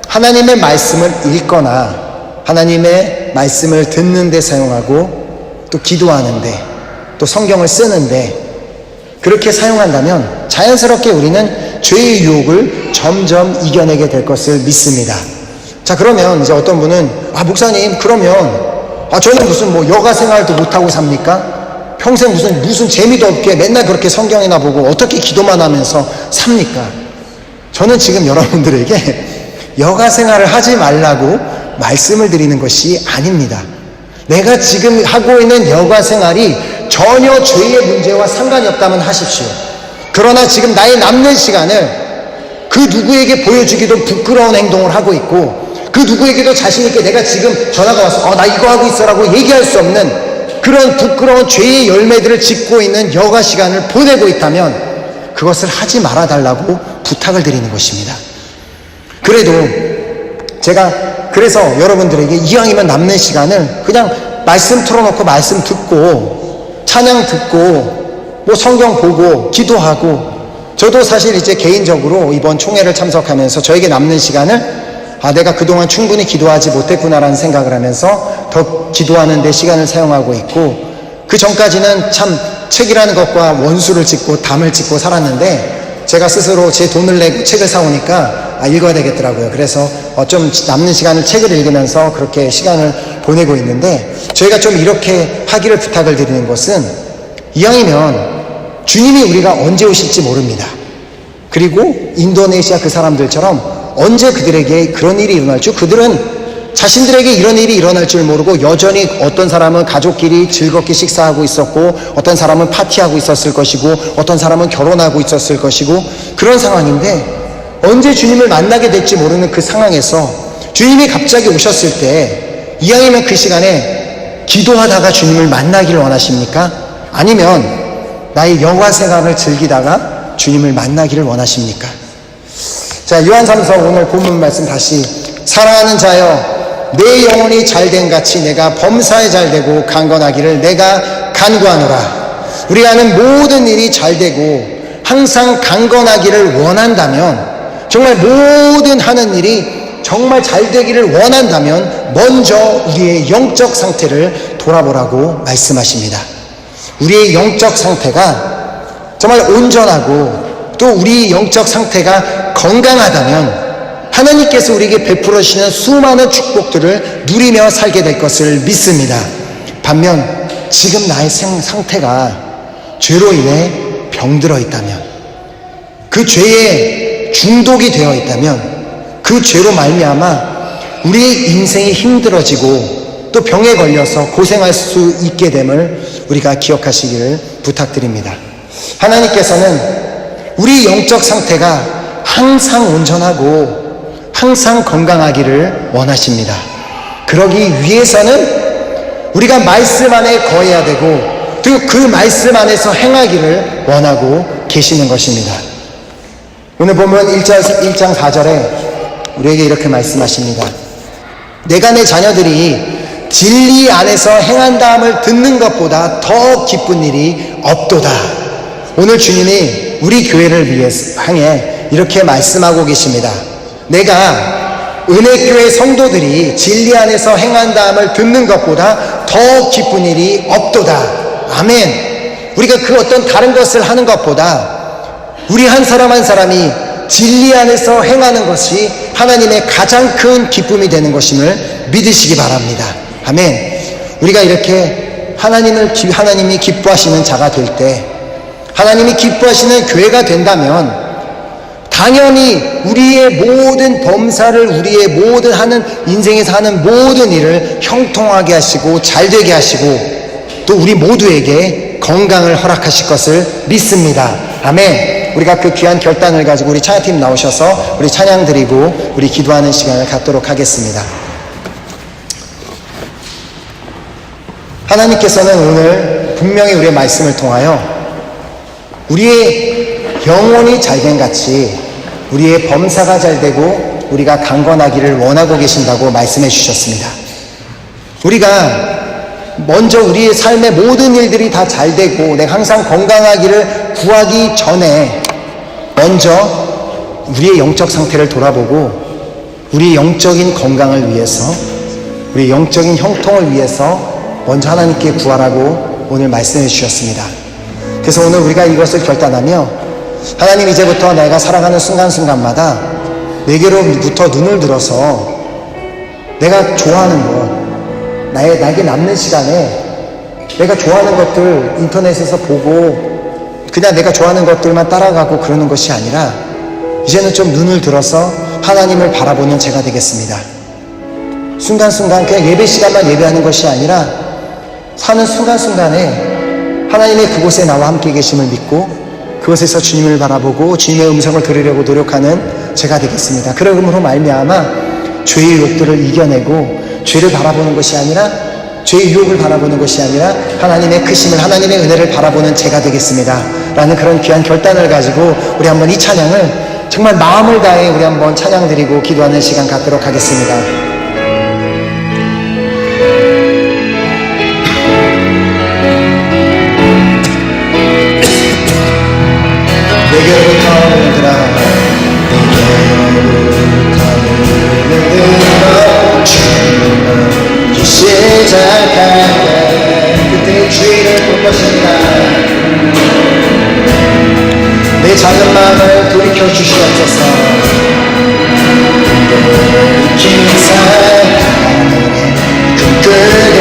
Speaker 1: 하나님의 말씀을 읽거나 하나님의 말씀을 듣는 데 사용하고 또 기도하는 데 또 성경을 쓰는 데 그렇게 사용한다면 자연스럽게 우리는 죄의 유혹을 점점 이겨내게 될 것을 믿습니다. 자, 그러면 이제 어떤 분은 목사님 그러면 저는 무슨 여가 생활도 못하고 삽니까? 평생 무슨 재미도 없게 맨날 그렇게 성경이나 보고 어떻게 기도만 하면서 삽니까? 저는 지금 여러분들에게 여가 생활을 하지 말라고 말씀을 드리는 것이 아닙니다. 내가 지금 하고 있는 여가 생활이 전혀 죄의 문제와 상관이 없다면 하십시오. 그러나 지금 나의 남는 시간을 그 누구에게 보여주기도 부끄러운 행동을 하고 있고 그 누구에게도 자신있게 내가 지금 전화가 와서 나 이거 하고 있어라고 얘기할 수 없는 그런 부끄러운 죄의 열매들을 짓고 있는 여가 시간을 보내고 있다면 그것을 하지 말아달라고 부탁을 드리는 것입니다. 그래도 그래서 여러분들에게 이왕이면 남는 시간을 그냥 말씀 틀어놓고 말씀 듣고 찬양 듣고 성경 보고 기도하고 저도 사실 이제 개인적으로 이번 총회를 참석하면서 저에게 남는 시간을 내가 그동안 충분히 기도하지 못했구나라는 생각을 하면서 더 기도하는 데 시간을 사용하고 있고 그 전까지는 참 책이라는 것과 원수를 짓고 담을 짓고 살았는데 제가 스스로 제 돈을 내고 책을 사오니까 읽어야 되겠더라고요. 그래서 좀 남는 시간을 책을 읽으면서 그렇게 시간을 보내고 있는데 저희가 좀 이렇게 하기를 부탁을 드리는 것은 이왕이면 주님이 우리가 언제 오실지 모릅니다. 그리고 인도네시아 그 사람들처럼 언제 그들에게 그런 일이 일어날 줄 그들은 자신들에게 이런 일이 일어날 줄 모르고 여전히 어떤 사람은 가족끼리 즐겁게 식사하고 있었고 어떤 사람은 파티하고 있었을 것이고 어떤 사람은 결혼하고 있었을 것이고 그런 상황인데 언제 주님을 만나게 될지 모르는 그 상황에서 주님이 갑자기 오셨을 때 이왕이면 그 시간에 기도하다가 주님을 만나기를 원하십니까? 아니면 나의 여가 생활을 즐기다가 주님을 만나기를 원하십니까? 자, 요한 3서 오늘 본문 말씀 다시 사랑하는 자여 내 영혼이 잘된 같이 내가 범사에 잘되고 강건하기를 내가 간구하노라. 우리가 하는 모든 일이 잘되고 항상 강건하기를 원한다면, 정말 모든 하는 일이 정말 잘되기를 원한다면 먼저 우리의 영적 상태를 돌아보라고 말씀하십니다. 우리의 영적 상태가 정말 온전하고 또 우리 영적 상태가 건강하다면 하나님께서 우리에게 베풀어 주시는 수많은 축복들을 누리며 살게 될 것을 믿습니다. 반면 지금 나의 상태가 죄로 인해 병들어 있다면, 그 죄에 중독이 되어 있다면, 그 죄로 말미암아 우리의 인생이 힘들어지고 또 병에 걸려서 고생할 수 있게 됨을 우리가 기억하시기를 부탁드립니다. 하나님께서는 우리 영적 상태가 항상 온전하고 항상 건강하기를 원하십니다. 그러기 위해서는 우리가 말씀 안에 거해야 되고 또 그 말씀 안에서 행하기를 원하고 계시는 것입니다. 오늘 보면 1장 4절에 우리에게 이렇게 말씀하십니다. 내가 내 자녀들이 진리 안에서 행한다함을 듣는 것보다 더 기쁜 일이 없도다. 오늘 주님이 우리 교회를 향해 이렇게 말씀하고 계십니다. 내가 은혜교회 성도들이 진리 안에서 행한다함을 듣는 것보다 더 기쁜 일이 없도다. 아멘. 우리가 그 어떤 다른 것을 하는 것보다 우리 한 사람 한 사람이 진리 안에서 행하는 것이 하나님의 가장 큰 기쁨이 되는 것임을 믿으시기 바랍니다. 아멘. 우리가 이렇게 하나님이 기뻐하시는 자가 될 때, 하나님이 기뻐하시는 교회가 된다면 당연히 우리의 모든 범사를, 우리의 모든 하는 인생에서 하는 모든 일을 형통하게 하시고 잘되게 하시고 또 우리 모두에게 건강을 허락하실 것을 믿습니다. 아멘. 우리가 그 귀한 결단을 가지고 우리 찬양팀 나오셔서 우리 찬양 드리고 우리 기도하는 시간을 갖도록 하겠습니다. 하나님께서는 오늘 분명히 우리의 말씀을 통하여 우리의 영혼이 잘된 같이 우리의 범사가 잘되고 우리가 강건하기를 원하고 계신다고 말씀해 주셨습니다. 우리가 먼저 우리의 삶의 모든 일들이 다 잘되고 내가 항상 건강하기를 구하기 전에 먼저 우리의 영적 상태를 돌아보고 우리의 영적인 건강을 위해서, 우리의 영적인 형통을 위해서 먼저 하나님께 구하라고 오늘 말씀해 주셨습니다. 그래서 오늘 우리가 이것을 결단하며 하나님, 이제부터 내가 살아가는 순간순간마다 내게로부터 눈을 들어서 내가 좋아하는 것, 나에게 남는 시간에 내가 좋아하는 것들 인터넷에서 보고 그냥 내가 좋아하는 것들만 따라가고 그러는 것이 아니라 이제는 좀 눈을 들어서 하나님을 바라보는 제가 되겠습니다. 순간순간 그냥 예배 시간만 예배하는 것이 아니라 사는 순간순간에 하나님의 그곳에 나와 함께 계심을 믿고 그곳에서 주님을 바라보고 주님의 음성을 들으려고 노력하는 제가 되겠습니다. 그러므로 말미암아 죄의 욕들을 이겨내고 죄를 바라보는 것이 아니라, 죄의 유혹을 바라보는 것이 아니라 하나님의 크심을, 하나님의 은혜를 바라보는 제가 되겠습니다 라는 그런 귀한 결단을 가지고 우리 한번 이 찬양을 정말 마음을 다해 우리 한번 찬양 드리고 기도하는 시간 갖도록 하겠습니다. 내게로부터 눈들아, 내게로부터 눈들어 주님은 시작할 때 그때 주의를 볼 것입니다. 내 작은 마음을 돌이켜 주시옵소서. 긴 삶 꿈꾸게 하네.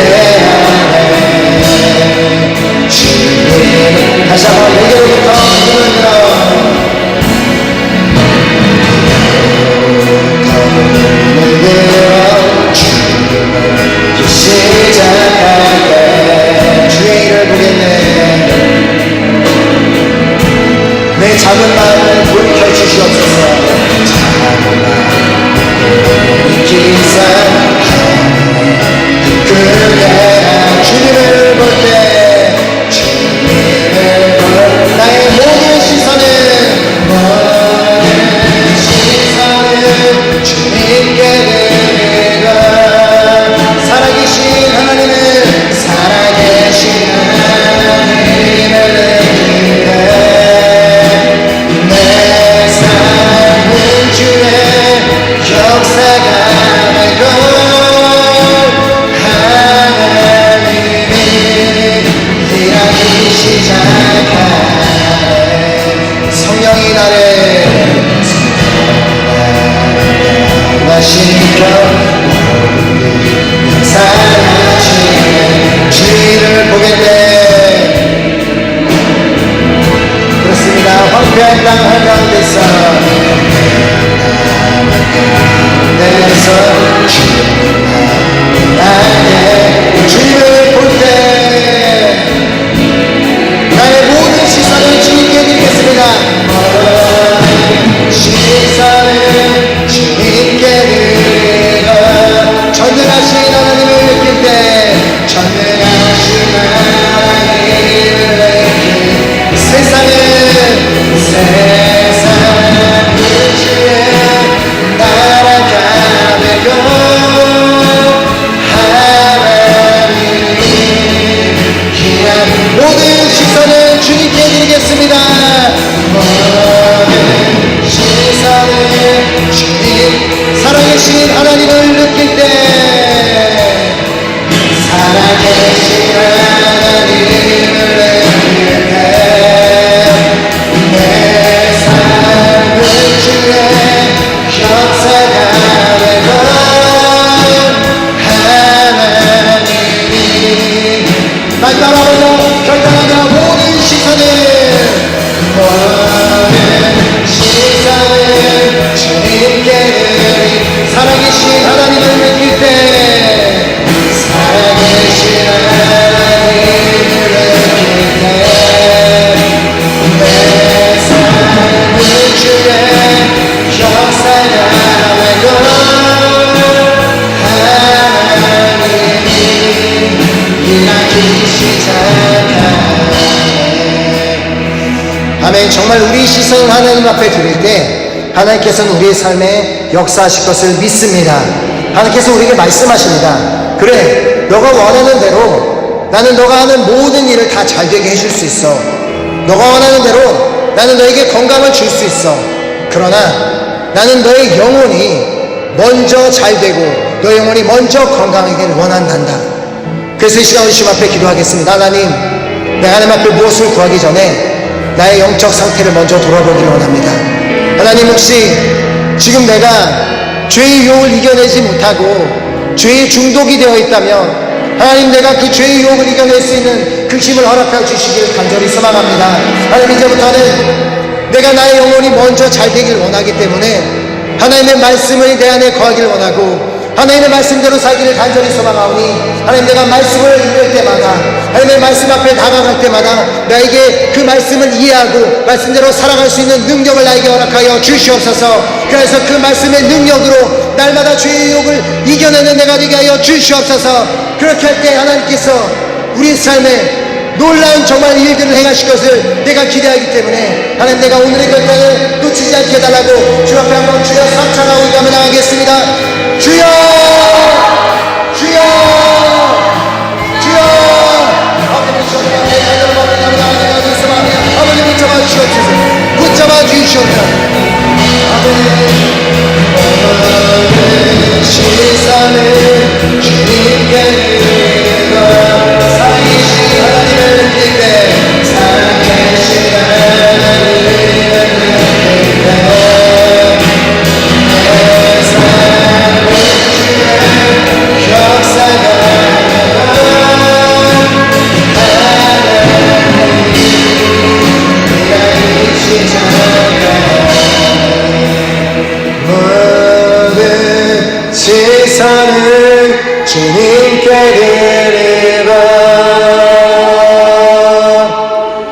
Speaker 1: 주님 다시 한번 내게로부터 눈을 들어 시작할 때 주의 일을 보겠네. 내 작은 마음을 돌이켜 주시옵소서. 작은 마음 긴 삶 그대 주님을 볼 때, 주님을 볼 나의 황폐한 땅 한가운데서 내서 나에게 주님을 볼 때 나의 모든 시선을 주님께 드리겠습니다. 시선을 주님께 드리고 전능하신 하나님을 느낄 때 전능하신 하나님을 느낄 세상을 주에 날아가며 하나님 귀한 모든 시선을 주님께 드리겠습니다. 모든 시선을 주님 살아계신 하나님을 느낄 때 살아계신 하나님을 느낄 때 내 삶을 주의 역사가 되고 하나님이 마지막으로 결단하며 모든 시선을 주님께 살아계신 하나님을 느낄 때 살아계신 하나님을 느낄 때내 삶을 주의 역사가 되고 하나님이 일하기 시작하네. 아멘. 정말 우리 시선을 하나님 앞에 드릴 때 하나님께서는 우리의 삶에 역사하실 것을 믿습니다. 하나님께서 우리에게 말씀하십니다. 그래, 너가 원하는 대로 나는 너가 하는 모든 일을 다 잘되게 해줄 수 있어. 너가 원하는 대로 나는 너에게 건강을 줄 수 있어. 그러나 나는 너의 영혼이 먼저 잘되고 너의 영혼이 먼저 건강하기를 원한단다. 그래서 이 시간 주님 앞에 기도하겠습니다. 하나님, 내가 하나님 앞에 무엇을 구하기 전에 나의 영적 상태를 먼저 돌아보기를 원합니다. 하나님, 혹시 지금 내가 죄의 유혹을 이겨내지 못하고 죄의 중독이 되어 있다면 하나님, 내가 그 죄의 유혹을 이겨낼 수 있는 그 힘을 허락하여 주시기를 간절히 소망합니다. 하나님, 이제부터는 내가 나의 영혼이 먼저 잘 되길 원하기 때문에 하나님의 말씀을 내 안에 거하기를 원하고 하나님의 말씀대로 살기를 간절히 소망하오니 하나님, 내가 말씀을 읽을 때마다 하나님의 말씀 앞에 다가갈 때마다 나에게 그 말씀을 이해하고 말씀대로 살아갈 수 있는 능력을 나에게 허락하여 주시옵소서. 그래서 그 말씀의 능력으로 날마다 죄의 유혹을 이겨내는 내가 되게 하여 주시옵소서. 그렇게 할 때 하나님께서 우리 삶에 놀라운 정말 일들을 행하실 것을 내가 기대하기 때문에 하나님, 내가 오늘의 결단을 놓치지 않게 해달라고 주 앞에 한번 주여 삼창하고 기도하며 나가겠습니다. 주여, 주여, 주여. 아버지 붙잡아 주시옵소서. 붙잡아 주시옵소서. 아멘. 시선을 주님께 드리고 살아계신 하나님을 느낄 때 살아계신 하나님을 느낄 때 내 삶을 주의 역사가 시선을 주님께 드리고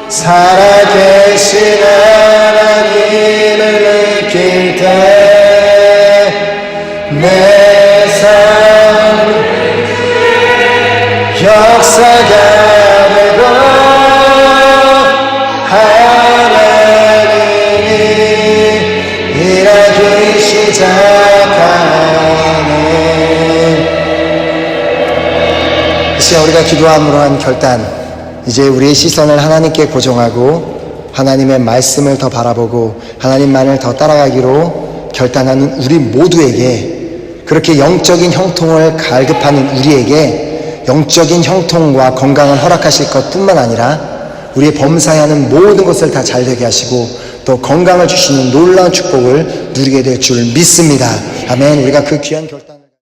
Speaker 1: 살아계신 하나님을 느낄 때 내 삶 역사가 되고 하나님이 일하기 시작하네. 이 시간 우리가 기도함으로 한 결단, 이제 우리의 시선을 하나님께 고정하고 하나님의 말씀을 더 바라보고 하나님만을 더 따라가기로 결단하는 우리 모두에게, 그렇게 영적인 형통을 갈급하는 우리에게 영적인 형통과 건강을 허락하실 것뿐만 아니라 우리의 범사에 하는 모든 것을 다 잘되게 하시고 또 건강을 주시는 놀라운 축복을 누리게 될 줄 믿습니다. 아멘. 우리가 그 귀한 결단